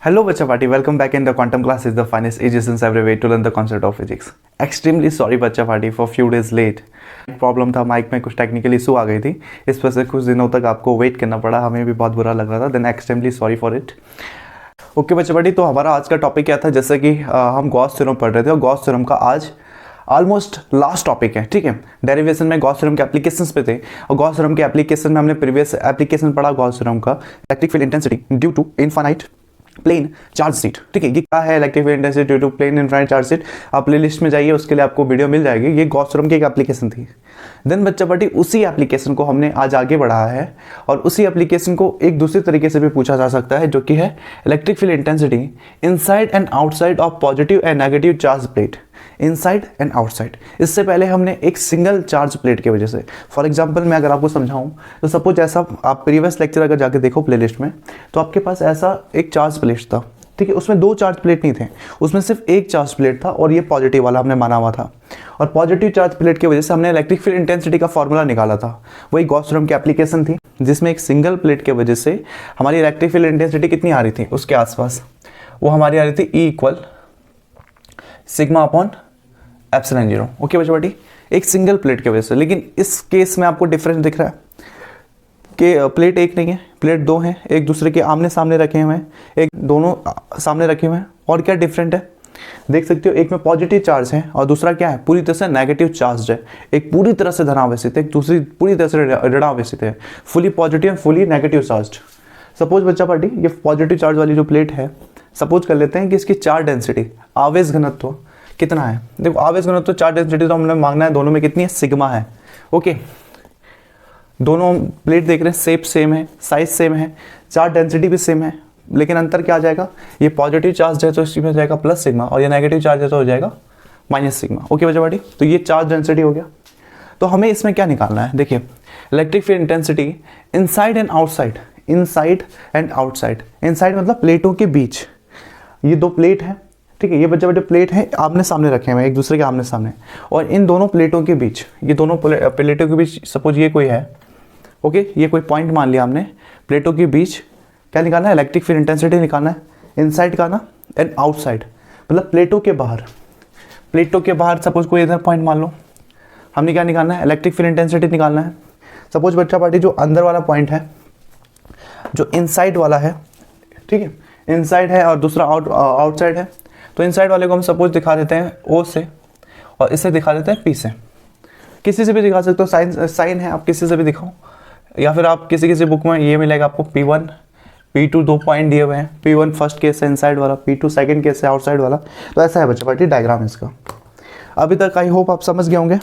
Hello बच्चा party, welcome back in the quantum class is the finest ages in every way to learn the concept of physics. Extremely sorry बच्चा party for few days late. Problem था, mic में कुछ technical issue आ गई थी, इस वजह से कुछ दिनों तक आपको वेट करना पड़ा, हमें भी बहुत बुरा लग रहा था। Then extremely sorry for it. Okay बच्चा पार्टी, तो हमारा आज का टॉपिक क्या था, जैसे कि हम गॉस थ्योरम पढ़ रहे थे और गॉस थ्योरम का आज ऑलमोस्ट लास्ट टॉपिक है। ठीक है, डेरिवेशन में गॉस थ्योरम के एप्लीकेशंस पे थे और गॉस थ्योरम के एप्लीकेशन में हमने प्रीवियस एप्लीकेशन पढ़ा गॉस थ्योरम का, electric field intensity due to infinite plane charge sheet. ठीक है, ये क्या है electric field intensity due to plane infinite charge sheet, आप प्ले लिस्ट में जाइए, उसके लिए आपको वीडियो मिल जाएगी। ये गॉस थ्योरम की एक एप्लीकेशन थी। देन बच्चा पार्टी उसी एप्लीकेशन को हमने आज आगे बढ़ाया है और उसी एप्लीकेशन को एक दूसरे तरीके से भी पूछा जा सकता है, जो कि है electric field intensity inside and outside of positive and negative charge plate. Inside and outside, इससे पहले हमने एक सिंगल चार्ज प्लेट की वजह से, फॉर एग्जांपल मैं अगर आपको समझाऊं तो सपोज ऐसा, आप प्रीवियस लेक्चर अगर जाके देखो प्लेलिस्ट में, तो आपके पास ऐसा एक चार्ज प्लेट था। ठीक है, उसमें दो चार्ज प्लेट नहीं थे, उसमें सिर्फ एक चार्ज प्लेट था और ये पॉजिटिव वाला हमने माना हुआ था। और पॉजिटिव चार्ज प्लेट की वजह से हमने इलेक्ट्रिक फील्ड इंटेंसिटी का फॉर्मूला निकाला था। वही गॉस थ्योरम की एप्लीकेशन थी, जिसमें एक सिंगल प्लेट की वजह से हमारी इलेक्ट्रिक फील्ड इंटेंसिटी कितनी आ रही थी उसके आसपास, वो हमारी आ रही थी E equal sigma upon epsilon 0। Okay बच्चा बेटी, एक सिंगल प्लेट की वजह से। लेकिन इस केस में आपको डिफरेंस दिख रहा है कि प्लेट एक नहीं है, प्लेट दो हैं, एक दूसरे के आमने सामने रखे हुए हैं, एक दोनों सामने रखे हुए हैं। और क्या डिफरेंट है देख सकते हो, एक में पॉजिटिव चार्ज है और दूसरा क्या है, पूरी तरह से नेगेटिव चार्ज है। एक पूरी तरह से धनावेशित है, एक दूसरी पूरी तरह से ऋणावेशित है, fully positive and fully negative charge. Suppose बच्चा पार्टी ये पॉजिटिव चार्ज वाली जो प्लेट है, सपोज कर लेते हैं कि इसकी चार्ज डेंसिटी, आवेश घनत्व कितना है। देखो आवेश घनत्व चार्ज डेंसिटी तो हमने मांगना है, दोनों में कितनी है, सिग्मा है। ओके, दोनों प्लेट देख रहे हैं, शेप सेम है, साइज सेम है, चार्ज डेंसिटी भी सेम है, लेकिन अंतर क्या आ जाएगा, ये पॉजिटिव चार्ज है तो इसमें हो जाएगा प्लस सिग्मा और ये नेगेटिव चार्ज है तो हो जाएगा माइनस सिग्मा। ओके बच्चा बेटी, तो ये चार्ज डेंसिटी हो गया। तो हमें इसमें क्या निकालना है, देखिए electric field intensity inside and outside, inside and outside. Inside मतलब प्लेटों के बीच, ये दो प्लेट है। ठीक है, ये बच्चा बेटे प्लेट है, आमने सामने रखे हुए हैं, एक दूसरे के आमने सामने, और इन दोनों प्लेटों के बीच, ये दोनों प्लेटों के बीच सपोज ये कोई है। ओके, ये कोई पॉइंट मान लिया हमने, प्लेटों के बीच क्या निकालना है, इलेक्ट्रिक फील्ड इंटेंसिटी निकालना है। इनसाइड का ना एंड आउटसाइड मतलब प्लेटों के बाहर, प्लेटों के बाहर सपोज कोई इधर पॉइंट मान लो, हमने क्या निकालना है, इलेक्ट्रिक फील्ड इंटेंसिटी निकालना है। सपोज बच्चा पार्टी जो अंदर वाला पॉइंट है, जो इनसाइड वाला है, ठीक है, इनसाइड है और दूसरा आउटसाइड है, तो इनसाइड वाले को हम सपोज दिखा देते हैं O से और इसे दिखा देते हैं P से। किसी से भी दिखा सकते हो, साइन है, आप किसी से भी दिखाओ, या फिर आप किसी बुक में ये मिलेगा आपको P1 P2 दो पॉइंट दिए हुए हैं, P1 फर्स्ट केस है इनसाइड वाला, P2 सेकंड केस है आउटसाइड वाला। तो ऐसा है बच्चा पार्टी डायग्राम इसका। अभी तक आई होप आप समझ गए होंगे,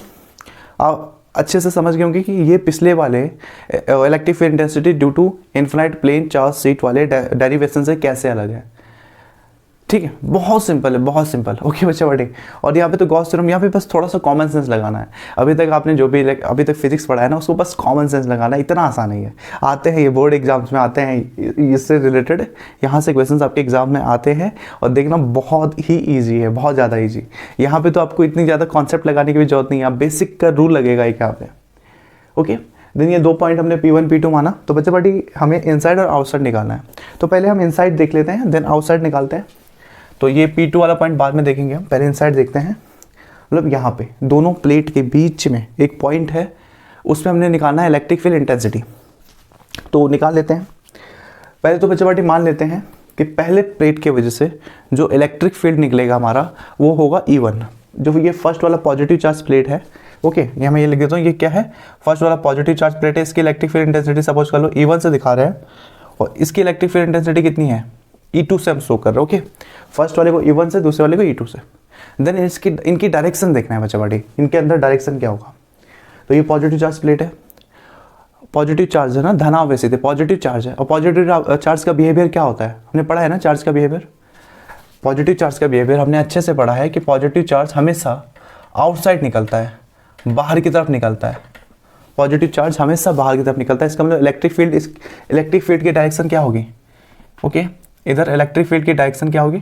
आप अच्छे से समझ गए होंगे कि ये पिछले वाले electric field intensity due to infinite plane charge sheet वाले डेरिवेशन से कैसे अलग है। ठीक है, बहुत सिंपल है, बहुत सिंपल। ओके बच्चा बड़ी, और यहाँ पे तो गॉस थ्योरम, यहाँ पे बस थोड़ा सा कॉमन सेंस लगाना है। अभी तक आपने जो भी अभी तक फिजिक्स पढ़ा है ना, उसको बस कॉमन सेंस लगाना है, इतना आसान नहीं है। आते हैं ये बोर्ड एग्जाम्स में आते हैं, इससे रिलेटेड यहाँ से क्वेश्चंस आपके एग्जाम में आते हैं और देखना बहुत ही ईजी है, बहुत ज़्यादा ईजी। यहाँ पे तो आपको इतनी ज़्यादा कॉन्सेप्ट लगाने की भी जरूरत नहीं है, आप बेसिक का रूल लगेगा एक यहाँ पे। ओके, देन ये दो पॉइंट हमने P1 P2 माना, तो बच्चा पार्टी हमें इनसाइड और आउटसाइड निकालना है। तो पहले हम इनसाइड देख लेते हैं, देन आउटसाइड निकालते हैं। तो ये P2 वाला पॉइंट बाद में देखेंगे हम, पहले इनसाइड देखते हैं। मतलब यहाँ पे दोनों प्लेट के बीच में एक पॉइंट है, उसमें हमने निकालना है इलेक्ट्रिक फील्ड इंटेंसिटी। तो निकाल लेते हैं। पहले तो बच्चे पार्टी मान लेते हैं कि पहले प्लेट की वजह से जो इलेक्ट्रिक फील्ड निकलेगा हमारा, वो होगा E1। जो ये फर्स्ट वाला पॉजिटिव चार्ज प्लेट है, ओके, ये मैं ये लिख देता हूँ, ये क्या है, फर्स्ट वाला पॉजिटिव चार्ज प्लेट है, इसकी इलेक्ट्रिक फील्ड इंटेंसिटी सपोज कर लो E1 से दिखा रहे हैं, और इसकी इलेक्ट्रिक फील्ड इंटेंसिटी कितनी है, E2 से हम शो कर रहे हैं। ओके, फर्स्ट वाले को E1 से, दूसरे वाले को E2 से। देन इनकी डायरेक्शन देखना है बच्चा पार्टी, इनके अंदर डायरेक्शन क्या होगा। तो ये पॉजिटिव चार्ज प्लेट है, पॉजिटिव चार्ज है ना, धनावेशित है, पॉजिटिव चार्ज है। और पॉजिटिव चार्ज का बिहेवियर क्या होता है, हमने पढ़ा है ना चार्ज का बिहेवियर। पॉजिटिव चार्ज का बिहेवियर हमने अच्छे से पढ़ा है कि पॉजिटिव चार्ज हमेशा आउटसाइड निकलता है, बाहर की तरफ निकलता है। पॉजिटिव चार्ज हमेशा बाहर की तरफ निकलता है, इसका मतलब इलेक्ट्रिक फील्ड की डायरेक्शन क्या होगी। ओके, इधर इलेक्ट्रिक फील्ड की डायरेक्शन क्या होगी,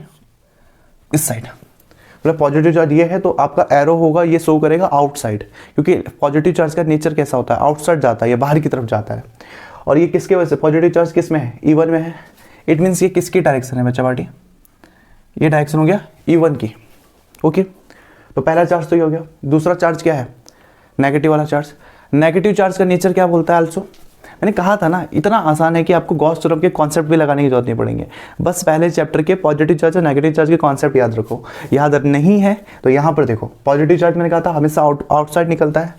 इस साइड। मतलब पॉजिटिव चार्ज ये है तो आपका एरो होगा, ये शो करेगा आउटसाइड, क्योंकि पॉजिटिव चार्ज का नेचर कैसा होता है, आउटसाइड जाता है, ये बाहर की तरफ जाता है। और ये किसके वजह से, पॉजिटिव चार्ज किस में है, E1 में है, इट मीन्स ये किसकी डायरेक्शन है बच्चा पार्टी, ये डायरेक्शन हो गया E1 की। ओके, तो पहला चार्ज तो ये हो गया। दूसरा चार्ज क्या है, नेगेटिव वाला चार्ज। नेगेटिव चार्ज का नेचर क्या बोलता है आल्सो, मैंने कहा था ना इतना आसान है कि आपको गॉस थ्योरम के कॉन्सेप्ट भी लगाने की जरूरत नहीं पड़ेंगे, बस पहले चैप्टर के पॉजिटिव चार्ज और नेगेटिव चार्ज के कॉन्सेप्ट याद रखो। याद नहीं है तो यहाँ पर देखो, पॉजिटिव चार्ज मैंने कहा था हमेशा आउटसाइड निकलता है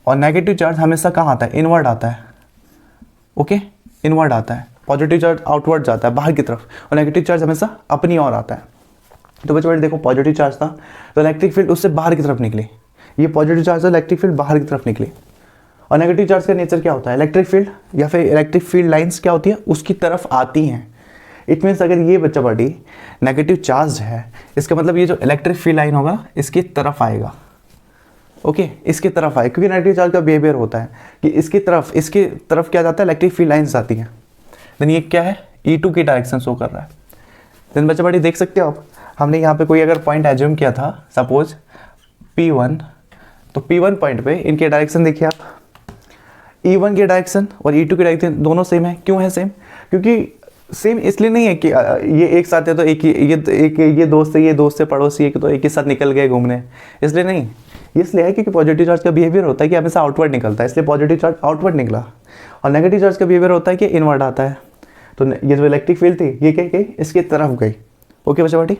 और नेगेटिव चार्ज हमेशा कहाँ आता है, इनवर्ड आता है। ओके, इनवर्ड आता है। पॉजिटिव चार्ज आउटवर्ड जाता है बाहर की तरफ और नेगेटिव चार्ज हमेशा अपनी ओर आता है। तो बच्चों देखो पॉजिटिव चार्ज था तो इलेक्ट्रिक फील्ड उससे बाहर की तरफ निकली, ये पॉजिटिव चार्ज था, इलेक्ट्रिक फील्ड बाहर की तरफ निकली। और नेगेटिव चार्ज का नेचर क्या होता है, इलेक्ट्रिक फील्ड या फिर इलेक्ट्रिक फील्ड लाइंस क्या होती है, उसकी तरफ आती हैं। इट मीन्स अगर ये बच्चा बॉडी नेगेटिव चार्ज है, इसका मतलब ये जो इलेक्ट्रिक फील्ड लाइन होगा इसकी तरफ आएगा। ओके, इसकी तरफ आए, क्योंकि नेगेटिव चार्ज का बिहेवियर होता है कि इसकी तरफ क्या जाता है, इलेक्ट्रिक फील्ड लाइंस आती हैं। देन ये क्या है, E2 की डायरेक्शन शो कर रहा है। देन बच्चा बॉडी देख सकते हो आप, हमने यहाँ पे कोई अगर पॉइंट एज्यूम किया था सपोज P1, तो P1 पॉइंट पे इनके डायरेक्शन देखिए आप, E1 की डायरेक्शन और E2 की डायरेक्शन दोनों सेम है। क्यों है सेम, क्योंकि सेम इसलिए नहीं है कि ये एक साथ है तो ये दोस्त से पड़ोसी एक तो एक ही साथ निकल गए घूमने, इसलिए नहीं। इसलिए है क्योंकि पॉजिटिव चार्ज का बिहेवियर होता है कि हमेशा आउटवर्ड निकलता है, इसलिए पॉजिटिव चार्ज आउटवर्ड निकला। और नेगेटिव चार्ज का बिहेवियर होता है कि इनवर्ड आता है। तो ये जो इलेक्ट्रिक फील्ड थी ये क्या गई, इसकी तरफ गई। ओके बच्चा बेटी,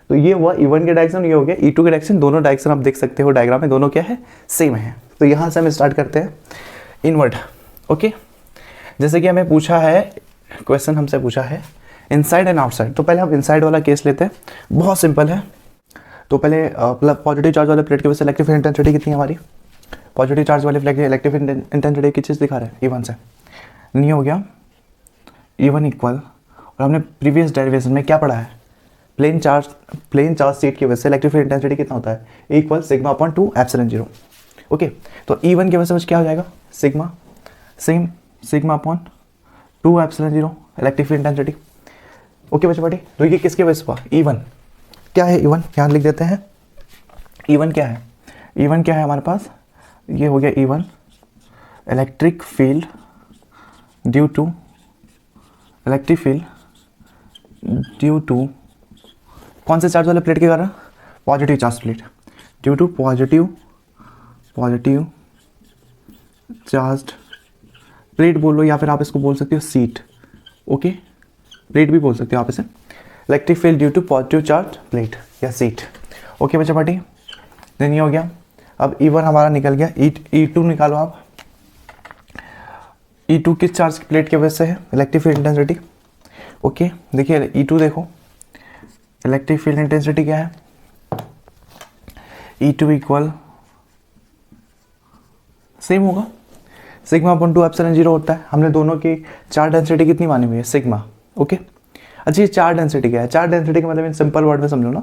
तो ये हुआ E1 की डायरेक्शन, ये हो गया E2 की डायरेक्शन। दोनों डायरेक्शन आप देख सकते हो डायग्राम में, दोनों क्या है, सेम है। तो यहाँ से हम स्टार्ट करते हैं इनवर्ड। ओके, जैसे कि हमें पूछा है, क्वेश्चन हमसे पूछा है इनसाइड एंड आउटसाइड। तो पहले हम इनसाइड वाला केस लेते हैं, बहुत सिंपल है। तो पहले पॉजिटिव चार्ज वाले प्लेट की वजह से इलेक्ट्रिक फील्ड इंटेंसिटी कितनी है हमारी, पॉजिटिव चार्ज वाले प्लेट की इलेक्ट्रिक फील्ड इंटेंसिटी की चीज़ दिखा रहे हैं E1 से। नहीं हो गया E1 इक्वल, और हमने प्रीवियस डेरिवेशन में क्या पढ़ा है, प्लेन चार्ज सीट की वजह से इलेक्ट्रिक फील्ड इंटेंसिटी कितना होता है, equal sigma upon 2 epsilon 0। Okay, तो E1 की वजह से क्या हो जाएगा, sigma upon 2 epsilon 0 electric field intensity. Okay बच्चों बेटी, तो ये किसके वजह से हुआ, E1 क्या है, E1 यहाँ लिख देते हैं। E1 क्या है, E1 क्या है हमारे पास, ये हो गया E1 electric field due to कौन से चार्ज वाले प्लेट के कारण, positive charge plate, due to positive charge plate बोलो, या फिर आप इसको बोल सकते हो सीट। ओके, प्लेट भी बोल सकते हो आप इसे, electric field due to positive charge plate या सीट। ओके बच्चा पार्टी, देन ये हो गया। अब E1 हमारा निकल गया, E2 निकालो आप। E2 किस चार्ज प्लेट की वजह से है, इलेक्ट्रिक फील्ड इंटेंसिटी। ओके, देखिए E2 देखो, इलेक्ट्रिक फील्ड इंटेंसिटी क्या है, E2 इक्वल सेम होगा, सिग्मा अपॉन 2 एप्सिलॉन 0 होता है। हमने दोनों की चार्ज डेंसिटी कितनी मानी हुई है, सिग्मा। ओके, अच्छा ये चार्ज डेंसिटी क्या है, चार्ज डेंसिटी का मतलब इन सिंपल वर्ड में समझो ना,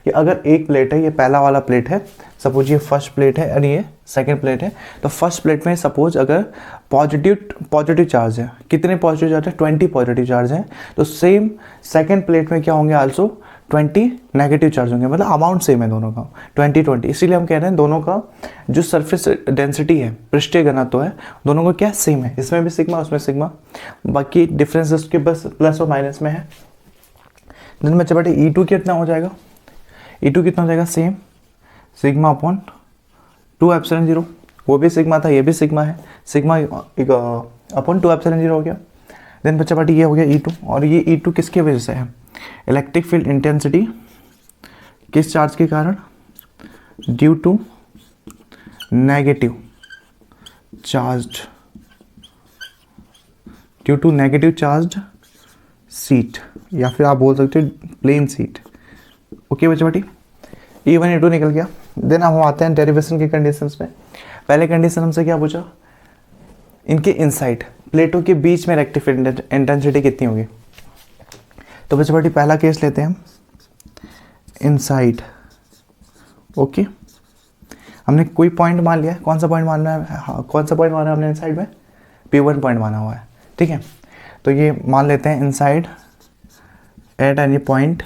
कि अगर एक प्लेट है, ये पहला वाला प्लेट है, सपोज ये फर्स्ट प्लेट है और ये सेकंड प्लेट है, तो फर्स्ट प्लेट में सपोज अगर पॉजिटिव चार्ज है, कितने पॉजिटिव चार्ज है, 20 पॉजिटिव चार्ज है, तो सेम सेकंड प्लेट में क्या होंगे, आल्सो 20 नेगेटिव चार्ज होंगे, मतलब अमाउंट सेम है दोनों का 20। इसीलिए हम कह रहे हैं दोनों का जो सरफेस डेंसिटी है, पृष्ठीय घनत्व है, दोनों का क्या सेम है, इसमें भी सिग्मा उसमें सिग्मा, बाकी डिफरेंस उसके बस प्लस और माइनस में है। दिन बच्चे बेटे E2 कितना हो जाएगा, E2 कितना हो जाएगा, सेम सिग्मा अपॉन 2 एप्सिलॉन 0, वो भी सिग्मा था ये भी सिग्मा है, सिग्मा अपॉन 2 एप्सिलॉन 0 हो गया। देन बच्चा बेटे ये हो गया E2, और ये E2 किसकी वजह से है, इलेक्ट्रिक फील्ड इंटेंसिटी किस चार्ज के कारण, due to negative charge sheet, या फिर आप बोल सकते हो प्लेन सीट। ओके बच्चा बेटी, E1 E2 निकल गया। देन हम आते हैं डेरिवेशन की कंडीशंस में। पहले कंडीशन हमसे क्या पूछा, इनके इनसाइड प्लेटों के बीच में इलेक्ट्रिक फील्ड इंटेंसिटी कितनी होगी। तो बच्चा बेटी पहला केस लेते हैं हम, इनसाइड। ओके, हमने कोई पॉइंट मान लिया, कौन सा पॉइंट मानना है, हाँ कौन सा पॉइंट माना है हमने इनसाइड में, P1 पॉइंट माना हुआ है। ठीक है, तो ये मान लेते हैं inside at any point,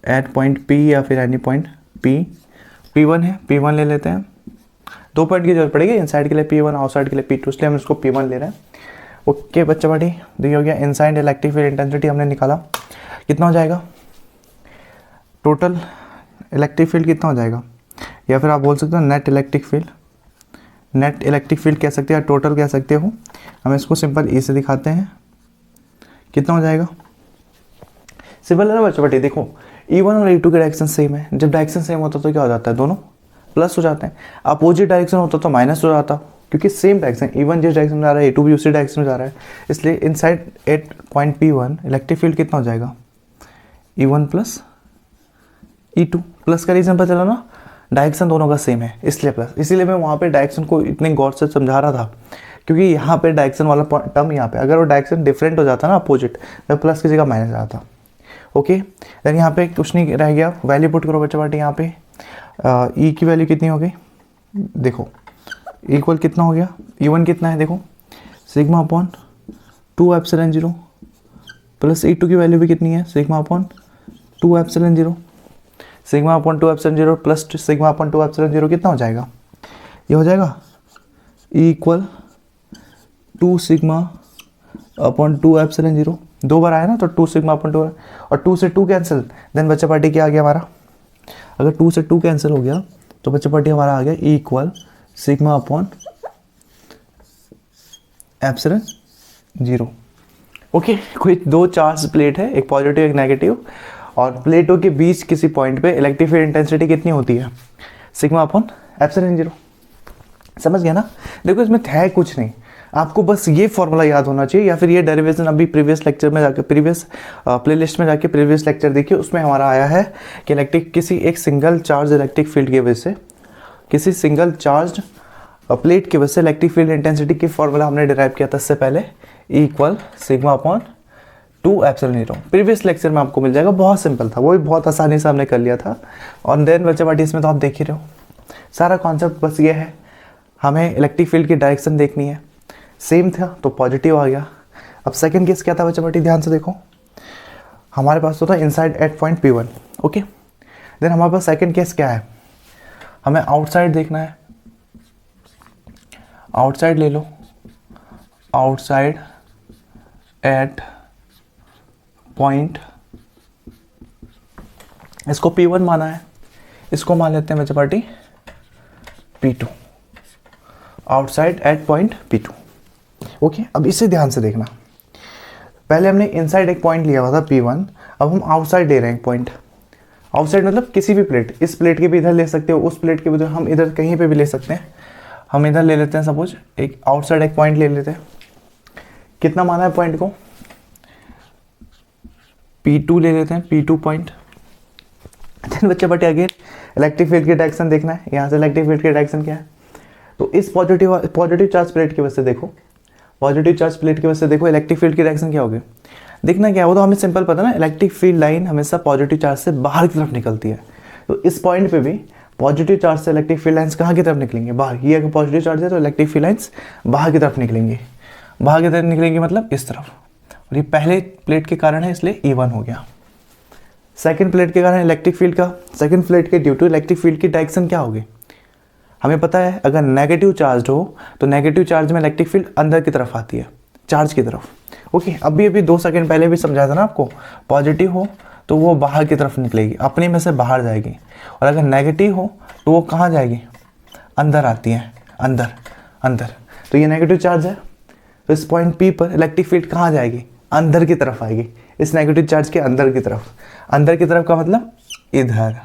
at point P या फिर एनी पॉइंट P1 है, P1 ले लेते हैं। 2 पॉइंट की जरूरत पड़ेगी, इनसाइड के लिए P1, आउटसाइड के लिए P2, इसलिए हम इसको P1 ले रहे हैं। ओके बच्चा पार्टी, देखिए हो गया इनसाइड इलेक्ट्रिक फील्ड इंटेंसिटी हमने निकाला, कितना हो जाएगा टोटल इलेक्ट्रिक फील्ड कितना हो जाएगा, या फिर आप बोल सकते हो net electric field, net electric field कह सकते हैं या टोटल कह सकते हो। हम इसको सिंपल ई से दिखाते हैं, कितना हो जाएगा, सिंपल है ना बच्चों बेटे। देखो E1 और E2 के डायरेक्शन सेम है, जब डायरेक्शन सेम होता तो क्या हो जाता है, दोनों प्लस हो जाते हैं। अपोजिट डायरेक्शन होता तो माइनस हो जाता, क्योंकि सेम डायरेक्शन, E1 जिस डायरेक्शन में जा रहा है E2 भी उसी डायरेक्शन में जा रहा है, इसलिए inside at point P1 electric field कितना हो जाएगा, E1 प्लस E2। प्लस का रीजन पता चला ना, डायरेक्शन दोनों का सेम है इसलिए प्लस। इसीलिए मैं वहाँ पे डायरेक्शन को इतने गौर से समझा रहा था, क्योंकि यहाँ पे डायरेक्शन वाला टर्म यहाँ पे अगर वो डायरेक्शन डिफरेंट हो जाता ना अपोजिट, तो प्लस की जगह माइनस आता। ओके देन यहाँ पे कुछ नहीं रह गया, वैल्यू पुट करो बच्चा पार्टी। यहाँ पे ई की वैल्यू कितनी हो गई, देखो इक्वल कितना हो गया, E1 कितना है देखो, sigma upon 2 epsilon 0 plus E2 की वैल्यू भी कितनी है, sigma upon 2 epsilon 0, sigma upon 2 epsilon 0 plus sigma upon 2 epsilon 0 कितना हो जाएगा, ये हो जाएगा E equal 2 sigma upon 2 epsilon 0, 2 बार आया ना तो 2 सिग्मा अपॉन 2, और 2 से 2 कैंसिल, देन बच्चा पार्टी क्या आ गया हमारा, अगर 2 से 2 कैंसिल हो गया तो बच्चा पार्टी हमारा आ गया E equal sigma upon epsilon 0। Okay कोई दो चार्ज प्लेट है, एक पॉजिटिव एक नेगेटिव, और प्लेटों के बीच किसी पॉइंट पे इलेक्ट्रिक फील्ड इंटेंसिटी कितनी होती है, सिग्मा अपॉन एप्सिलॉन 0। समझ गया ना। देखो इसमें है कुछ नहीं, आपको बस ये फॉर्मूला याद होना चाहिए, या फिर ये डेरिवेशन अभी प्रीवियस लेक्चर में जाके, प्रीवियस प्लेलिस्ट में जाके प्रीवियस लेक्चर देखिए, उसमें हमारा आया है कि इलेक्ट्रिक किसी एक सिंगल चार्ज इलेक्ट्रिक फील्ड की वजह से, किसी सिंगल चार्ज प्लेट की वजह से इलेक्ट्रिक फील्ड इंटेंसिटी की फॉर्मूला हमने डिराइव किया था इससे पहले, E equal sigma upon 2 epsilon 0। Previous lecture में आपको मिल जाएगा, बहुत सिंपल था, वो भी बहुत आसानी से हमने कर लिया था। और देन बच्चा पार्टी इसमें तो आप देख ही रहे हो, सारा कॉन्सेप्ट बस ये है, हमें इलेक्ट्रिक फील्ड की डायरेक्शन देखनी है, सेम था तो पॉजिटिव आ गया। अब सेकंड केस क्या था बच्चा पार्टी, ध्यान से देखो, हमारे पास तो था inside at point P1। Okay then हमारे पास सेकंड केस क्या है, हमें आउटसाइड देखना है, आउटसाइड ले लो, आउटसाइड एट पॉइंट, इसको P1 माना है, इसको मान लेते हैं बच्चा party P2, outside eight point P2। Okay अब इसे ध्यान से देखना, पहले हमने इनसाइड एक पॉइंट लिया हुआ था P1, अब हम आउटसाइड ले रहे हैं एक पॉइंट। आउटसाइड मतलब किसी भी प्लेट, इस प्लेट के भी इधर ले सकते हो, उस प्लेट के भी हम इधर कहीं पे भी ले सकते हैं। हम इधर ले लेते हैं, सपोज एक आउटसाइड एक पॉइंट ले लेते हैं, कितना माना है पॉइंट को, P2 ले लेते हैं, P2 पॉइंट। देन बच्चे बटे अगेन इलेक्ट्रिक फील्ड की डायरेक्शन देखना है, यहाँ से इलेक्ट्रिक फील्ड की डायरेक्शन क्या है, तो इस पॉजिटिव चार्ज प्लेट की वजह से देखो, पॉजिटिव चार्ज प्लेट की वजह से देखो इलेक्ट्रिक फील्ड की डायरेक्शन क्या होगी, देखना क्या है वो तो हमें सिंपल पता है ना, इलेक्ट्रिक फील्ड लाइन हमेशा पॉजिटिव चार्ज से बाहर की तरफ निकलती है। तो इस पॉइंट पे भी पॉजिटिव चार्ज से इलेक्ट्रिक फील्ड लाइंस कहाँ की तरफ निकलेंगे, बाहर। ये अगर पॉजिटिव चार्ज है तो इलेक्ट्रिक फील्ड लाइंस बाहर की तरफ निकलेंगे, बाहर की तरफ निकलेंगे मतलब इस तरफ, और ये पहले प्लेट के कारण है इसलिए E1 हो गया। सेकंड प्लेट के कारण इलेक्ट्रिक फील्ड का, सेकंड प्लेट के ड्यू टू इलेक्ट्रिक फील्ड की डायरेक्शन क्या होगी, हमें पता है अगर नेगेटिव चार्ज हो तो नेगेटिव चार्ज में इलेक्ट्रिक फील्ड अंदर की तरफ आती है, चार्ज की तरफ। ओके अभी 2 सेकंड पहले भी समझाया था ना आपको, पॉजिटिव हो तो वो बाहर की तरफ निकलेगी, अपने में से बाहर जाएगी, और अगर नेगेटिव हो तो वो कहाँ जाएगी, अंदर आती है, अंदर अंदर। तो ये नेगेटिव चार्ज है, तो इस पॉइंट P पर इलेक्ट्रिक फील्ड कहाँ जाएगी, अंदर की तरफ आएगी, इस नेगेटिव चार्ज के अंदर की तरफ। अंदर की तरफ का मतलब इधर,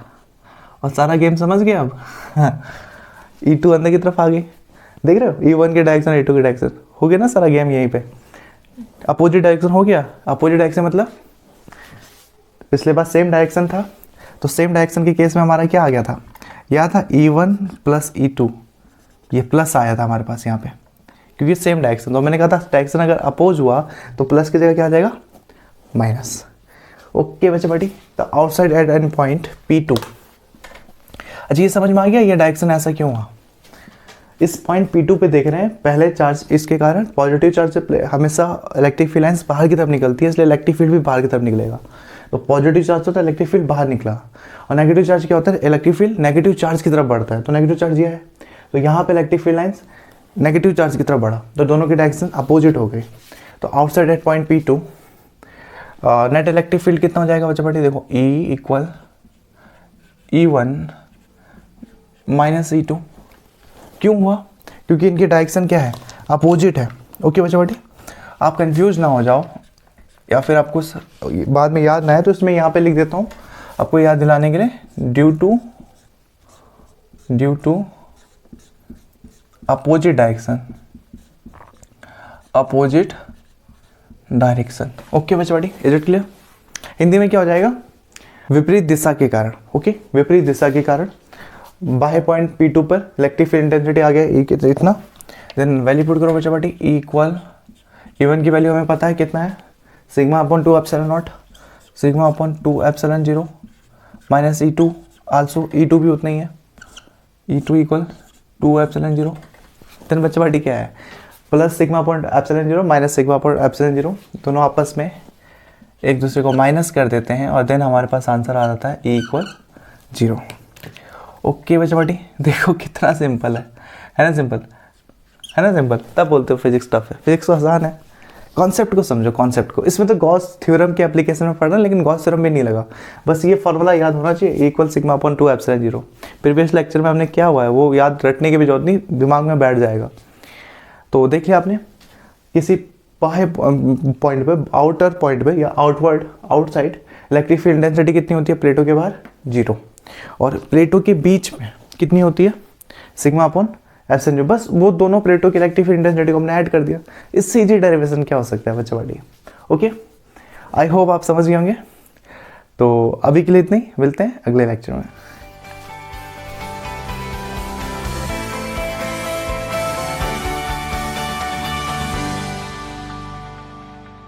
और सारा गेम समझ गए अब। हाँ E2 अंदर की तरफ आ गई, देख रहे हो, E1 के डायरेक्शन E2 के डायरेक्शन हो गया ना, सारा गेम यहीं पे। अपोजिट डायरेक्शन हो गया, अपोजिट डायरेक्शन मतलब पिछले बार सेम डायरेक्शन था, तो सेम डायरेक्शन के केस में हमारा क्या आ गया था, यह था E1 प्लस E2, ये प्लस आया था हमारे पास यहाँ पे, क्योंकि सेम डायरेक्शन। तो मैंने कहा था डायरेक्शन अगर अपोज हुआ तो प्लस की जगह क्या आ जाएगा, माइनस। ओके बच्चे बेटी, तो outside eight N point P2। अच्छा ये समझ में आ गया ये डायरेक्शन ऐसा क्यों हुआ, इस पॉइंट P2 पे देख रहे हैं, पहले चार्ज इसके कारण पॉजिटिव चार्ज से हमेशा इलेक्ट्रिक फील्ड लाइंस बाहर की तरफ निकलती है, इसलिए इलेक्ट्रिक फील्ड भी बाहर की तरफ निकलेगा। तो पॉजिटिव चार्ज होता है इलेक्ट्रिक फील्ड बाहर निकला, और नेगेटिव चार्ज क्या होता है, इलेक्ट्रिक फील्ड नेगेटिव चार्ज की तरफ बढ़ता है। तो नेगेटिव चार्ज ये है, तो यहाँ पे electric field lines negative charge की तरफ बढ़ा, तो दोनों की डायरेक्शन अपोजिट हो गई। तो outside eight point P2 net electric field कितना हो जाएगा बच्चा पार्टी, देखो E equal E1 minus E2। क्यों हुआ, क्योंकि इनकी डायरेक्शन क्या है, अपोजिट है। ओके बच्चा पार्टी, आप कंफ्यूज ना हो जाओ या फिर आपको बाद में याद ना आए तो इसमें यहाँ पे लिख देता हूँ आपको याद दिलाने के लिए, due to opposite direction. Okay बच्चा party, is it clear. Hindi में क्या हो जाएगा, विपरीत दिशा के कारण। ओके, विपरीत दिशा के कारण बाह्य पॉइंट P2 पर इलेक्ट्रिक फील्ड इंटेंसिटी आ गया इतना। देन वैल्यू पुट करो बच्चा पार्टी, E इक्वल E1 की वैल्यू हमें पता है कितना है, sigma upon 2 epsilon not, sigma upon 2 epsilon 0 minus E2 also, E2 भी उतना ही है, E2 इक्वल 2 एप्सिलॉन 0। देन बच्चा पार्टी क्या है, plus sigma upon epsilon 0 minus sigma upon epsilon 0, दोनों आपस में एक दूसरे को माइनस कर देते हैं और देन हमारे पास आंसर आ जाता है E इक्वल 0। ओके बच्चा पार्टी, देखो कितना सिंपल है ना, सिंपल है ना, सिंपल। तब बोलते हो फिजिक्स टफ है, फिजिक्स तो आसान है। कॉन्सेप्ट को समझो, कॉन्सेप्ट को। इसमें तो गॉस थ्योरम के एप्लीकेशन में पढ़ना, लेकिन गॉस थ्योरम में नहीं लगा, बस ये फॉर्मूला याद होना चाहिए, equal sigma upon 2 epsilon 0। Previous lecture में हमने क्या हुआ है वो याद रखने की भी जरूरत नहीं, दिमाग में बैठ जाएगा। तो देख लिया आपने, किसी बाह्य पॉइंट पे, आउटर पॉइंट पे या आउटसाइड इलेक्ट्रिक फील्ड इंटेंसिटी कितनी होती है, प्लेटों के बाहर 0, और प्लेटों के बीच में कितनी होती है, सिग्मा अपॉन एप्सिलॉन 0। बस वो दोनों प्लेटों की इलेक्ट्रिक फील्ड इंटेंसिटी को हमने ऐड कर दिया। इससे इजी डेरिवेशन क्या हो सकता है बच्चा पार्टी। ओके, आई होप आप समझ गए होंगे। तो अभी के लिए इतना ही, मिलते हैं अगले लेक्चर में।